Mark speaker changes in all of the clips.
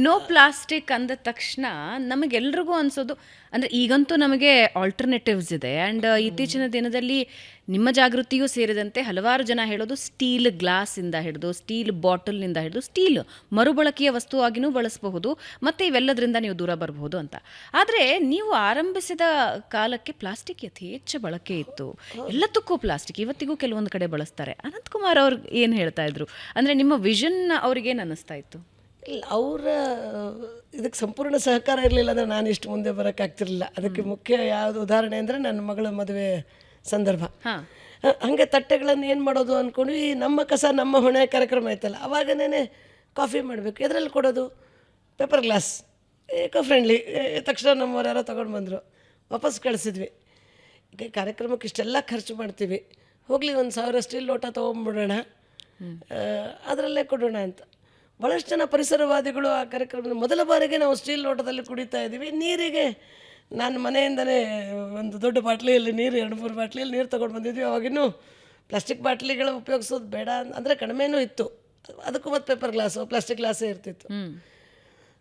Speaker 1: No plastic ಅಂದ ತಕ್ಷಣ ನಮಗೆಲ್ರಿಗೂ ಅನ್ಸೋದು ಅಂದರೆ ಈಗಂತೂ ನಮಗೆ ಆಲ್ಟರ್ನೇಟಿವ್ಸ್ ಇದೆ. ಆ್ಯಂಡ್ ಇತ್ತೀಚಿನ ದಿನದಲ್ಲಿ ನಿಮ್ಮ ಜಾಗೃತಿಯೂ ಸೇರಿದಂತೆ ಹಲವಾರು ಜನ ಹೇಳೋದು ಸ್ಟೀಲ್ ಗ್ಲಾಸಿಂದ ಹಿಡಿದು ಸ್ಟೀಲ್ ಬಾಟಲ್ನಿಂದ ಹಿಡಿದು ಸ್ಟೀಲ್ ಮರುಬಳಕೆಯ ವಸ್ತುವಾಗಿಯೂ ಬಳಸಬಹುದು ಮತ್ತು ಇವೆಲ್ಲದರಿಂದ ನೀವು ದೂರ ಬರಬಹುದು ಅಂತ. ಆದರೆ ನೀವು ಆರಂಭಿಸಿದ ಕಾಲಕ್ಕೆ ಪ್ಲಾಸ್ಟಿಕ್ ಯಥೇಚ್ಛ ಬಳಕೆ ಇತ್ತು, ಎಲ್ಲದಕ್ಕೂ ಪ್ಲಾಸ್ಟಿಕ್ ಇವತ್ತಿಗೂ ಕೆಲವೊಂದು ಕಡೆ ಬಳಸ್ತಾರೆ. ಅನಂತಕುಮಾರ್ ಅವ್ರು ಏನು ಹೇಳ್ತಾ ಇದ್ರು, ಅಂದರೆ ನಿಮ್ಮ ವಿಷನ್ ಅವ್ರಿಗೇನು ಅನ್ನಿಸ್ತಾ ಇತ್ತು?
Speaker 2: ಇಲ್ಲ, ಅವರ ಇದಕ್ಕೆ ಸಂಪೂರ್ಣ ಸಹಕಾರ ಇರಲಿಲ್ಲ ಅಂದರೆ ನಾನು ಇಷ್ಟು ಮುಂದೆ ಬರೋಕ್ಕಾಗ್ತಿರ್ಲಿಲ್ಲ. ಅದಕ್ಕೆ ಮುಖ್ಯ ಯಾವುದು ಉದಾಹರಣೆ ಅಂದರೆ ನನ್ನ ಮಗಳ ಮದುವೆ ಸಂದರ್ಭ. ಹಾಗೆ ತಟ್ಟೆಗಳನ್ನು ಏನು ಮಾಡೋದು ಅಂದ್ಕೊಂಡು ಈ ನಮ್ಮ ಕಸ ನಮ್ಮ ಹೊಣೆ ಕಾರ್ಯಕ್ರಮ ಆಯ್ತಲ್ಲ, ಅವಾಗನೇ ಕಾಫಿ ಮಾಡಬೇಕು. ಎದರಲ್ಲಿ ಕೊಡೋದು? ಪೇಪರ್ ಗ್ಲಾಸ್, ಏಕೋ ಫ್ರೆಂಡ್ಲಿ. ತಕ್ಷಣ ನಮ್ಮವ್ರು ಯಾರೋ ತೊಗೊಂಡು ಬಂದರು, ವಾಪಸ್ ಕಳಿಸಿದ್ವಿ. ಈಗ ಕಾರ್ಯಕ್ರಮಕ್ಕೆ ಇಷ್ಟೆಲ್ಲ ಖರ್ಚು ಮಾಡ್ತೀವಿ, ಹೋಗಲಿ 1,000 ಸ್ಟೀಲ್ ಲೋಟ ತೊಗೊಂಬಿಡೋಣ, ಅದರಲ್ಲೇ ಕೊಡೋಣ ಅಂತ. ಭಾಳಷ್ಟು ಜನ ಪರಿಸರವಾದಿಗಳು ಆ ಕಾರ್ಯಕ್ರಮದ ಮೊದಲ ಬಾರಿಗೆ ನಾವು ಸ್ಟೀಲ್ ಲೋಟದಲ್ಲಿ ಕುಡಿತಾ ಇದ್ದೀವಿ. ನೀರಿಗೆ ನಾನು ಮನೆಯಿಂದಲೇ ಒಂದು ದೊಡ್ಡ ಬಾಟ್ಲಿಯಲ್ಲಿ ನೀರು 2-3 ಬಾಟ್ಲಿಯಲ್ಲಿ ನೀರು ತೊಗೊಂಡು ಬಂದಿದ್ವಿ. ಅವಾಗಿನ್ನೂ ಪ್ಲಾಸ್ಟಿಕ್ ಬಾಟ್ಲಿಗಳು ಉಪಯೋಗಿಸೋದು ಬೇಡ ಅಂದರೆ ಕಡಿಮೆನೂ ಇತ್ತು. ಅದಕ್ಕೂ ಮತ್ತು ಪೇಪರ್ ಗ್ಲಾಸು ಪ್ಲಾಸ್ಟಿಕ್ ಗ್ಲಾಸೇ ಇರ್ತಿತ್ತು.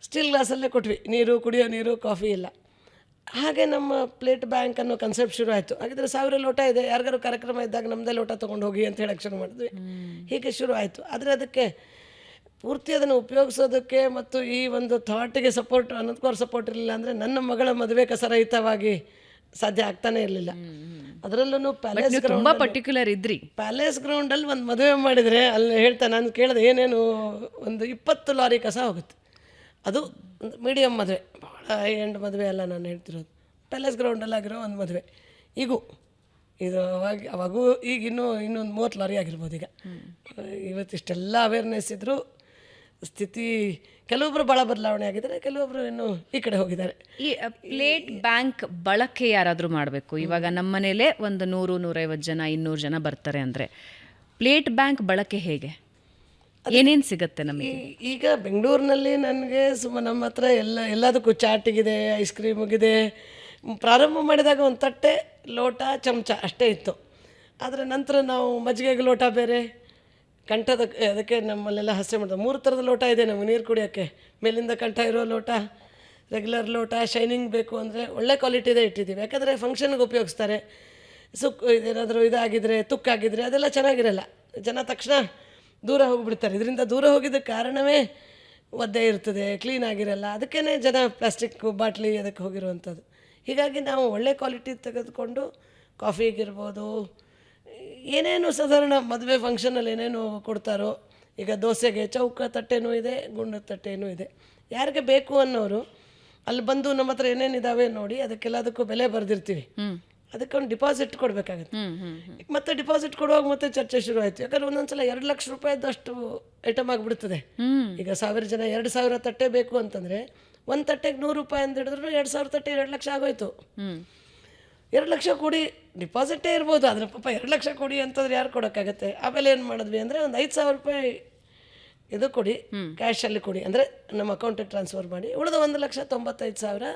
Speaker 2: ಸ್ಟೀಲ್ ಗ್ಲಾಸಲ್ಲೇ ಕೊಟ್ವಿ ನೀರು, ಕುಡಿಯೋ ನೀರು, ಕಾಫಿ ಇಲ್ಲ. ಹಾಗೆ ನಮ್ಮ ಪ್ಲೇಟ್ ಬ್ಯಾಂಕ್ ಅನ್ನೋ ಕನ್ಸೆಪ್ಟ್ ಶುರು ಆಯಿತು. ಹಾಗಿದ್ರೆ 1000 ಲೋಟ ಇದೆ, ಯಾರಿಗಾರು ಕಾರ್ಯಕ್ರಮ ಇದ್ದಾಗ ನಮ್ಮದೇ ಲೋಟ ತೊಗೊಂಡು ಹೋಗಿ ಅಂತ ಹೇಳಕ್ಕೆ ಶುರು ಮಾಡಿದ್ವಿ. ಹೀಗೆ ಶುರು ಆಯಿತು. ಆದರೆ ಅದಕ್ಕೆ ಪೂರ್ತಿ ಅದನ್ನು ಉಪಯೋಗಿಸೋದಕ್ಕೆ ಮತ್ತು ಈ ಒಂದು ಥಾಟಿಗೆ ಸಪೋರ್ಟ್, ಅನಂತಕುಮಾರ್ ಸಪೋರ್ಟ್ ಇರಲಿಲ್ಲ ಅಂದರೆ ನನ್ನ ಮಗಳ ಮದುವೆ ಕಸರಹಿತವಾಗಿ ಸಾಧ್ಯ ಆಗ್ತಾನೆ ಇರಲಿಲ್ಲ. ಅದರಲ್ಲೂ ಪ್ಯಾಲೇಸ್
Speaker 1: ತುಂಬ ಪರ್ಟಿಕ್ಯುಲರ್ ಇದ್ರಿ.
Speaker 2: ಪ್ಯಾಲೇಸ್ ಗ್ರೌಂಡಲ್ಲಿ ಒಂದು ಮದುವೆ ಮಾಡಿದರೆ ಅಲ್ಲಿ ಹೇಳ್ತಾ ನಾನು ಕೇಳಿದೆ, ಏನೇನು ಒಂದು 20 ಲಾರಿ ಕಸ ಹೋಗುತ್ತೆ. ಅದು ಒಂದು ಮೀಡಿಯಮ್ ಮದುವೆ, ಭಾಳ ಹೈ ಎಂಡ್ ಮದುವೆ ಅಲ್ಲ ನಾನು ಹೇಳ್ತಿರೋದು. ಪ್ಯಾಲೇಸ್ ಗ್ರೌಂಡಲ್ಲಾಗಿರೋ ಒಂದು ಮದುವೆ. ಈಗೂ ಇದು ಅವಾಗೂ ಈಗ ಇನ್ನೊಂದು 30 ಲಾರಿ ಆಗಿರ್ಬೋದು. ಈಗ ಇವತ್ತಿಷ್ಟೆಲ್ಲ ಅವೇರ್ನೆಸ್ ಇದ್ದರೂ ಸ್ಥಿತಿ ಕೆಲವೊಬ್ಬರು ಭಾಳ ಬದಲಾವಣೆ ಆಗಿದ್ದಾರೆ, ಕೆಲವೊಬ್ಬರು ಇನ್ನೂ ಈ ಕಡೆ ಹೋಗಿದ್ದಾರೆ.
Speaker 1: ಈ ಪ್ಲೇಟ್ ಬ್ಯಾಂಕ್ ಬಳಕೆ ಯಾರಾದರೂ ಮಾಡಬೇಕು. ಇವಾಗ ನಮ್ಮ ಮನೇಲೆ ಒಂದು 100-150 ಜನ 200 ಜನ ಬರ್ತಾರೆ ಅಂದರೆ ಪ್ಲೇಟ್ ಬ್ಯಾಂಕ್ ಬಳಕೆ ಹೇಗೆ, ಏನೇನು ಸಿಗುತ್ತೆ ನಮಗೆ?
Speaker 2: ಈಗ ಬೆಂಗಳೂರಿನಲ್ಲಿ ನನಗೆ ನಮ್ಮ ಹತ್ರ ಎಲ್ಲದಕ್ಕೂ ಚಾಟಿಗಿದೆ, ಐಸ್ ಕ್ರೀಮಿಗಿದೆ. ಪ್ರಾರಂಭ ಮಾಡಿದಾಗ ಒಂದು ತಟ್ಟೆ, ಲೋಟ, ಚಮಚ ಅಷ್ಟೇ ಇತ್ತು. ಆದರೆ ನಂತರ ನಾವು ಮಜ್ಜಿಗೆಗೆ ಲೋಟ ಬೇರೆ, ಕಂಠದ ಅದಕ್ಕೆ ನಮ್ಮಲ್ಲೆಲ್ಲ ಹಸೆ ಮಾಡಿದೆ 3 ಥರದ ಲೋಟ ಇದೆ ನಮಗೆ ನೀರು ಕುಡಿಯೋಕ್ಕೆ. ಮೇಲಿಂದ ಕಂಠ ಇರೋ ಲೋಟ, ರೆಗ್ಯುಲರ್ ಲೋಟ, ಶೈನಿಂಗ್ ಬೇಕು ಅಂದರೆ ಒಳ್ಳೆ ಕ್ವಾಲಿಟಿದೇ ಇಟ್ಟಿದ್ದೀವಿ. ಯಾಕಂದರೆ ಫಂಕ್ಷನ್ಗೆ ಉಪಯೋಗಿಸ್ತಾರೆ. ಏನಾದರೂ ಇದಾಗಿದ್ದರೆ, ತುಕ್ಕಾಗಿದ್ದರೆ ಅದೆಲ್ಲ ಚೆನ್ನಾಗಿರಲ್ಲ, ಜನ ತಕ್ಷಣ ದೂರ ಹೋಗಿಬಿಡ್ತಾರೆ. ಇದರಿಂದ ದೂರ ಹೋಗಿದ್ದ ಕಾರಣವೇ ಒದ್ದೆ ಇರ್ತದೆ, ಕ್ಲೀನ್ ಆಗಿರಲ್ಲ. ಅದಕ್ಕೇ ಜನ ಪ್ಲಾಸ್ಟಿಕ್ ಬಾಟ್ಲಿ ಅದಕ್ಕೆ ಹೋಗಿರುವಂಥದ್ದು. ಹೀಗಾಗಿ ನಾವು ಒಳ್ಳೆ ಕ್ವಾಲಿಟಿ ತೆಗೆದುಕೊಂಡು ಕಾಫಿಗಿರ್ಬೋದು, ಏನೇನು ಸಾಧಾರಣ ಮದುವೆ ಫಂಕ್ಷನಲ್ಲಿ ಏನೇನು ಕೊಡ್ತಾರೋ, ಈಗ ದೋಸೆಗೆ ಚೌಕ ತಟ್ಟೆನೂ ಇದೆ, ಗುಂಡು ತಟ್ಟೆನೂ ಇದೆ. ಯಾರಿಗೆ ಬೇಕು ಅನ್ನೋರು ಅಲ್ಲಿ ಬಂದು ನಮ್ಮ ಹತ್ರ ಏನೇನಿದ್ದಾವೆ ನೋಡಿ, ಅದಕ್ಕೆಲ್ಲದಕ್ಕೂ ಬೆಲೆ ಬರೆದಿರ್ತೀವಿ. ಅದಕ್ಕೊಂದು ಡಿಪಾಸಿಟ್ ಕೊಡಬೇಕಾಗುತ್ತೆ. ಮತ್ತೆ ಡಿಪಾಸಿಟ್ ಕೊಡುವಾಗ ಮತ್ತೆ ಚರ್ಚೆ ಶುರು ಆಯಿತು. ಯಾಕಂದ್ರೆ ಒಂದೊಂದ್ಸಲ 2 ಲಕ್ಷ ರೂಪಾಯಿದಷ್ಟು ಐಟಮ್ ಆಗಿಬಿಡ್ತದೆ. ಈಗ 1000 ಜನ 2000 ತಟ್ಟೆ ಬೇಕು ಅಂತಂದರೆ ಒಂದು ತಟ್ಟೆಗೆ 100 ರೂಪಾಯಿ ಅಂತ ಹಿಡಿದ್ರು 2000 ತಟ್ಟೆ 2 ಲಕ್ಷ ಆಗೋಯ್ತು. 2 ಲಕ್ಷ ಕೊಡಿ, ಡಿಪಾಸಿಟೇ ಇರ್ಬೋದು, ಆದರೆ ಪಾಪ 2 ಲಕ್ಷ ಕೊಡಿ ಅಂತಂದ್ರೆ ಯಾರು ಕೊಡೋಕ್ಕಾಗತ್ತೆ? ಆಮೇಲೆ ಏನು ಮಾಡಿದ್ವಿ ಅಂದರೆ ಒಂದು 5,000 ರೂಪಾಯಿ ಇದು ಕೊಡಿ, ಕ್ಯಾಶಲ್ಲಿ ಕೊಡಿ, ಅಂದರೆ ನಮ್ಮ ಅಕೌಂಟಿಗೆ ಟ್ರಾನ್ಸ್ಫರ್ ಮಾಡಿ. ಉಳಿದ 1,95,000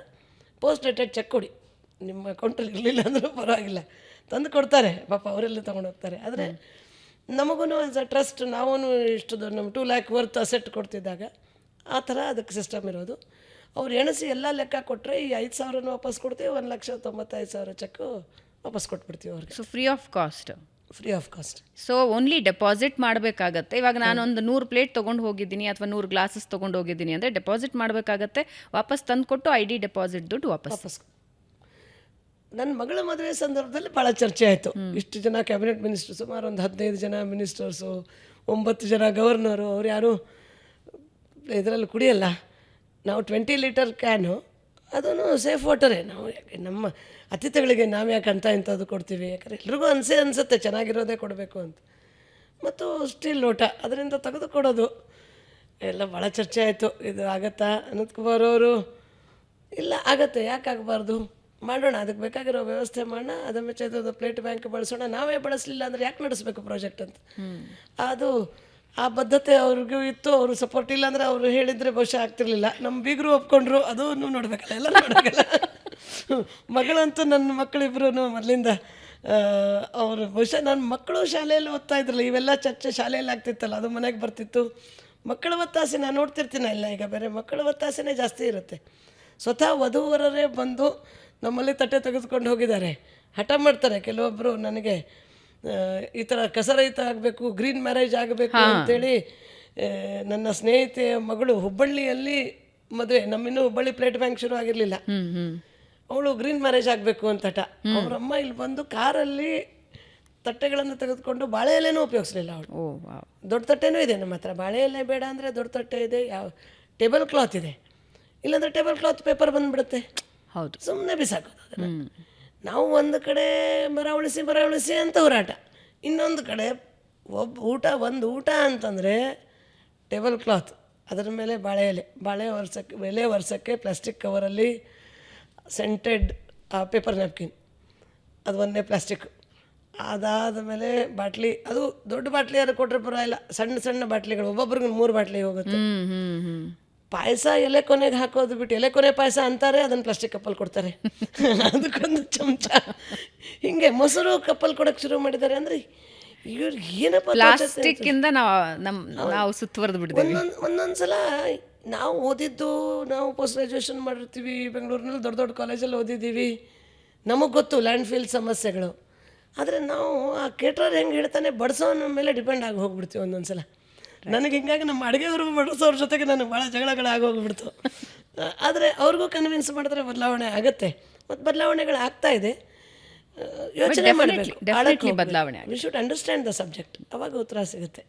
Speaker 2: ಪೋಸ್ಟ್ ಡೇಟೆಡ್ ಚೆಕ್ ಕೊಡಿ. ನಿಮ್ಮ ಅಕೌಂಟಲ್ಲಿ ಇರಲಿಲ್ಲ ಅಂದರೂ ಪರವಾಗಿಲ್ಲ, ತಂದು ಕೊಡ್ತಾರೆ ಪಾಪ, ಅವರೆಲ್ಲ ತೊಗೊಂಡು ಹೋಗ್ತಾರೆ. ಆದರೆ ನಮಗೂ ಆಸ್ ಅ ಟ್ರಸ್ಟ್ ನಾವು ಇಷ್ಟು ನಮ್ಮ 2 ಲ್ಯಾಕ್ ವರ್ತ್ ಅಸೆಟ್ ಕೊಡ್ತಿದ್ದಾಗ ಆ ಥರ ಅದಕ್ಕೆ ಸಿಸ್ಟಮ್ ಇರೋದು. ಅವ್ರು ಎಣಿಸಿ ಎಲ್ಲ ಲೆಕ್ಕ ಕೊಟ್ಟರೆ ಈ 5,000 ವಾಪಸ್ ಕೊಡ್ತೀವಿ, 1,95,000 ಚೆಕ್ಕು ವಾಪಸ್ ಕೊಟ್ಬಿಡ್ತೀವಿ ಅವ್ರಿಗೆ.
Speaker 1: So free of cost.
Speaker 2: Free of cost.
Speaker 1: So only deposit ಮಾಡಬೇಕಾಗತ್ತೆ. ಇವಾಗ ನಾನೊಂದು 100 ಪ್ಲೇಟ್ ತೊಗೊಂಡು ಹೋಗಿದ್ದೀನಿ ಅಥವಾ 100 ಗ್ಲಾಸಸ್ ತೊಗೊಂಡು ಹೋಗಿದ್ದೀನಿ ಅಂದರೆ ಡೆಪಾಸಿಟ್ ಮಾಡಬೇಕಾಗತ್ತೆ. ವಾಪಸ್ ತಂದು ಕೊಟ್ಟು ID ಡೆಪಾಸಿಟ್ ದುಡ್ಡು ವಾಪಸ್.
Speaker 2: ನನ್ನ ಮಗಳ ಮದುವೆ ಸಂದರ್ಭದಲ್ಲಿ ಭಾಳ ಚರ್ಚೆ ಆಯಿತು. ಇಷ್ಟು ಜನ ಕ್ಯಾಬಿನೆಟ್ ಮಿನಿಸ್ಟರ್, ಸುಮಾರು ಒಂದು 15 ಜನ ಮಿನಿಸ್ಟರ್ಸು, 9 ಜನ ಗವರ್ನರು, ಅವ್ರು ಯಾರು ಇದರಲ್ಲಿ ಕುಡಿಯಲ್ಲ. ನಾವು 20 ಲೀಟರ್ ಕ್ಯಾನು, ಅದೂ ಸೇಫ್ ವಾಟರೇ. ನಾವು ನಮ್ಮ ಅತಿಥಿಗಳಿಗೆ ನಾವು ಯಾಕೆ ಅಂತ ಇಂಥದ್ದು ಕೊಡ್ತೀವಿ? ಯಾಕಂದರೆ ಎಲ್ರಿಗೂ ಅನಿಸುತ್ತೆ ಚೆನ್ನಾಗಿರೋದೇ ಕೊಡಬೇಕು ಅಂತ. ಮತ್ತು ಸ್ಟೀಲ್ ಲೋಟ ಅದರಿಂದ ತೆಗೆದು ಕೊಡೋದು ಎಲ್ಲ ಭಾಳ ಚರ್ಚೆ ಆಯಿತು. ಇದು ಆಗತ್ತಾ? ಅನಂತಕುಮಾರ್ ಅವರು ಇಲ್ಲ ಆಗತ್ತೆ, ಯಾಕೆ ಆಗಬಾರ್ದು, ಮಾಡೋಣ, ಅದಕ್ಕೆ ಬೇಕಾಗಿರೋ ವ್ಯವಸ್ಥೆ ಮಾಡೋಣ, ಅದರ ಮೆಚ್ಚದ ಪ್ಲೇಟ್ ಬ್ಯಾಂಕ್ ಬಳಸೋಣ, ನಾವೇ ಬಳಸಲಿಲ್ಲ ಅಂದರೆ ಯಾಕೆ ನಡೆಸಬೇಕು ಪ್ರಾಜೆಕ್ಟ್ ಅಂತ. ಅದು ಆ ಬದ್ಧತೆ ಅವ್ರಿಗೂ ಇತ್ತು. ಅವರು ಸಪೋರ್ಟ್ ಇಲ್ಲ ಅಂದರೆ ಅವರು ಹೇಳಿದರೆ ಬಹುಶಃ ಆಗ್ತಿರ್ಲಿಲ್ಲ. ನಮ್ಮ ಬೀಗರು ಒಪ್ಕೊಂಡ್ರು, ಅದು ನೋಡಬೇಕಲ್ಲ, ಎಲ್ಲ ನೋಡೋಕ್ಕಲ್ಲ. ಮಗಳಂತೂ ನನ್ನ ಮಕ್ಕಳಿಬ್ರು ಮೊದಲಿಂದ ಅವರು ಬಹುಶಃ ನನ್ನ ಮಕ್ಕಳು ಶಾಲೆಯಲ್ಲಿ ಓದ್ತಾ ಇದ್ರಲ್ಲ, ಇವೆಲ್ಲ ಚರ್ಚೆ ಶಾಲೆಯಲ್ಲಿ ಆಗ್ತಿತ್ತಲ್ಲ, ಅದು ಮನೆಗೆ ಬರ್ತಿತ್ತು. ಮಕ್ಕಳ ಒತ್ತಾಸೆ ನಾನು ನೋಡ್ತಿರ್ತೀನಲ್ಲ, ಈಗ ಬೇರೆ ಮಕ್ಕಳ ಒತ್ತಾಸೆನೇ ಜಾಸ್ತಿ ಇರುತ್ತೆ. ಸ್ವತಃ ವಧುವರರೇ ಬಂದು ನಮ್ಮಲ್ಲಿ ತಟ್ಟೆ ತೆಗೆದುಕೊಂಡು ಹೋಗಿದ್ದಾರೆ. ಹಠ ಮಾಡ್ತಾರೆ ಕೆಲವೊಬ್ಬರು, ನನಗೆ ಈ ಥರ ಕಸರಹಿತ ಆಗಬೇಕು, ಗ್ರೀನ್ ಮ್ಯಾರೇಜ್ ಆಗಬೇಕು ಅಂತೇಳಿ. ನನ್ನ ಸ್ನೇಹಿತೆಯ ಮಗಳು ಹುಬ್ಬಳ್ಳಿಯಲ್ಲಿ ಮದುವೆ, ನಮ್ಮಿನ್ನೂ ಹುಬ್ಬಳ್ಳಿ ಪ್ಲೇಟ್ ಬ್ಯಾಂಕ್ ಶುರು ಆಗಿರಲಿಲ್ಲ, ಅವಳು ಗ್ರೀನ್ ಮ್ಯಾರೇಜ್ ಆಗಬೇಕು ಅಂತ ಹಠ. ಅವರಮ್ಮ ಇಲ್ಲಿ ಬಂದು ಕಾರಲ್ಲಿ ತಟ್ಟೆಗಳನ್ನು ತೆಗೆದುಕೊಂಡು ಬಾಳೆ ಎಲೆನೂ ಉಪಯೋಗಿಸಲಿಲ್ಲ ಅವಳು. ದೊಡ್ಡ ತಟ್ಟೆನೂ ಇದೆ ನಮ್ಮ ಹತ್ರ, ಬಾಳೆ ಎಲೆ ಬೇಡ ಅಂದರೆ ದೊಡ್ಡ ತಟ್ಟೆ ಇದೆ, ಯಾವ ಟೇಬಲ್ ಕ್ಲಾತ್ ಇದೆ. ಇಲ್ಲಾಂದರೆ ಟೇಬಲ್ ಕ್ಲಾತ್ ಪೇಪರ್ ಬಂದುಬಿಡುತ್ತೆ,
Speaker 1: ಹೌದು,
Speaker 2: ಸುಮ್ಮನೆ ಬಿಸಾಕೋದು ಅದನ್ನು. ನಾವು ಒಂದು ಕಡೆ ಮರ ಉಳಿಸಿ ಅಂತ ಹೋರಾಟ, ಇನ್ನೊಂದು ಕಡೆ ಒಂದು ಊಟ ಅಂತಂದರೆ ಟೇಬಲ್ ಕ್ಲಾತ್, ಅದರ ಮೇಲೆ ಬಾಳೆ ಎಲೆ ಒರೆಸೋಕ್ಕೆ ಪ್ಲಾಸ್ಟಿಕ್ ಕವರಲ್ಲಿ ಸೆಂಟೆಡ್ ಪೇಪರ್ ನ್ಯಾಪ್ಕಿನ್, ಅದು ಒಂದೇ ಪ್ಲಾಸ್ಟಿಕ್. ಅದಾದ ಮೇಲೆ ಬಾಟ್ಲಿ, ಅದು ದೊಡ್ಡ ಬಾಟ್ಲಿ ಯಾರು ಕೊಟ್ಟರೆ ಪರವಾಗಿಲ್ಲ, ಸಣ್ಣ ಸಣ್ಣ ಬಾಟ್ಲಿಗಳು ಒಬ್ಬೊಬ್ರಿಗೆ 3 ಬಾಟ್ಲಿ ಹೋಗುತ್ತೆ. ಪಾಯಸ ಎಲೆ ಕೊನೆಗೆ ಹಾಕೋದು ಬಿಟ್ಟು ಎಲೆ ಕೊನೆ ಪಾಯಸ ಅಂತಾರೆ, ಅದನ್ನು ಪ್ಲಾಸ್ಟಿಕ್ ಕಪ್ಪಲ್ಲಿ ಕೊಡ್ತಾರೆ. ಅದಕ್ಕೊಂದು ಚಮಚ, ಹಿಂಗೆ ಮೊಸರು ಕಪ್ಪಲ್ಲಿ ಕೊಡೋಕ್ಕೆ ಶುರು ಮಾಡಿದ್ದಾರೆ. ಅಂದರೆ ಇವ್ರು ಏನಪ್ಪ
Speaker 1: ಪ್ಲಾಸ್ಟಿಕ್ ಇಂದ ನಾವು ಸುತ್ತುವರೆದು ಬಿಡ್ತೀವಿ.
Speaker 2: ಒಂದೊಂದು ಸಲ ನಾವು ಓದಿದ್ದು, ನಾವು ಪೋಸ್ಟ್ ಗ್ರ್ಯಾಜುಯೇಷನ್ ಮಾಡಿರ್ತೀವಿ, ಬೆಂಗಳೂರಿನಲ್ಲಿ ದೊಡ್ಡ ದೊಡ್ಡ ಕಾಲೇಜಲ್ಲಿ ಓದಿದ್ದೀವಿ, ನಮಗೆ ಗೊತ್ತು ಲ್ಯಾಂಡ್ ಫೀಲ್ ಸಮಸ್ಯೆಗಳು. ಆದರೆ ನಾವು ಆ ಕೇಟ್ರರ್ ಹೆಂಗೆ ಹೇಳ್ತಾನೆ ಬಡಿಸೋನ ಮೇಲೆ ಡಿಪೆಂಡ್ ಆಗಿ ಹೋಗ್ಬಿಡ್ತೀವಿ ಒಂದೊಂದು ಸಲ. ನನಗೆ ಹಿಂಗಾಗಿ ನಮ್ಮ ಅಡುಗೆಯವರು ಬಡಿಸೋರ ಜೊತೆಗೆ ನನಗೆ ಭಾಳ ಜಗಳಗಳಾಗೋಗ್ಬಿಡ್ತು. ಆದರೆ ಅವ್ರಿಗೂ ಕನ್ವಿನ್ಸ್ ಮಾಡಿದ್ರೆ ಬದಲಾವಣೆ ಆಗುತ್ತೆ, ಮತ್ತು ಬದಲಾವಣೆಗಳು ಆಗ್ತಾ ಇದೆ. ಯೋಚನೆ ಮಾಡಬೇಕು,
Speaker 1: ಬದಲಾವಣೆ.
Speaker 2: We should understand the subject, ಅವಾಗ ಉತ್ತರ ಸಿಗುತ್ತೆ.